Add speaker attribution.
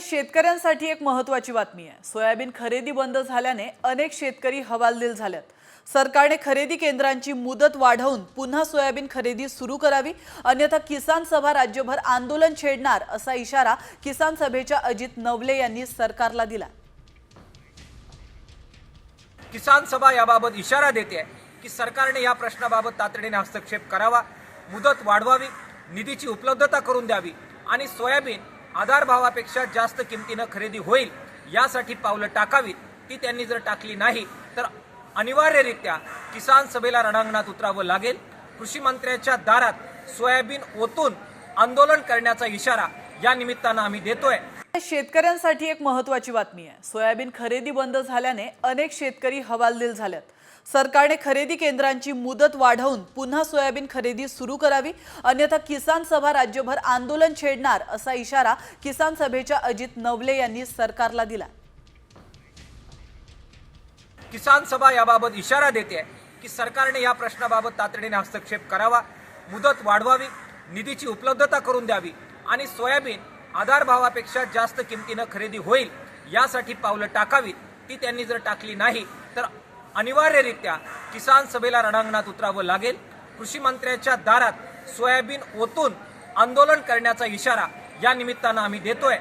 Speaker 1: शेतकऱ्यांसाठी एक महत्त्वाची बातमी आहे। सोयाबीन खरेदी बंद झाल्याने अनेक शेतकरी हवालदिल झालेत। सरकारने खरेदी केंद्रांची मुदत वाढवून पुन्हा सोयाबीन खरेदी सुरू करावी, अन्यथा किसान सभा राज्यभर आंदोलन छेडणार असा इशारा किसान सभेच्या अजित नवले यांनी सरकारला दिला।
Speaker 2: किसान सभा याबाबत इशारा देते की सरकारने या प्रश्नाबाबत तातडीने हस्तक्षेप करावा, मुदत वाढवावी, निधीची उपलब्धता करून द्यावी आणि सोयाबीन आधारभावापेक्षा जास्त किमतीने खरेदी होईल यासाठी पावलं टाकावीत। ती त्यांनी जर टाकली नाही तर अनिवार्यरित्या किसान सभेला रणांगणात उतरावं लागेल। कृषी मंत्र्यांच्या दारात सोयाबीन ओतून आंदोलन करण्याचा इशारा या निमित्तानं आम्ही देतोय।
Speaker 1: शेतकऱ्यांसाठी एक महत्त्वाची बातमी आहे। सोयाबीन खरेदी बंद झाल्याने अनेक शेतकरी हवालदिल झालेत। सरकारने खरेदी केंद्रांची मुदत वाढवून पुन्हा सोयाबीन खरेदी सुरू करावी, अन्यथा किसान सभा राज्यभर आंदोलन छेडणार असा इशारा किसान सभेच्या अजित नवले यांनी सरकारला दिला।
Speaker 2: किसान सभा याबाबत इशारा देते की सरकारने या प्रश्नाबाबत तातडीने हस्तक्षेप करावा, मुदत वाढवावी, निधीची उपलब्धता करून द्यावी आणि सोयाबीन आधारभावापेक्षा जास्त किमतीने खरेदी होईल यासाठी पावलं टाकावीत। ती त्यांनी जर टाकली नाही तर अनिवार्यरित्या किसान सभेला रणांगणात उतरावं लागेल। कृषी मंत्र्यांच्या दारात सोयाबीन ओतून आंदोलन करण्याचा इशारा या निमित्तानं आम्ही देतोय।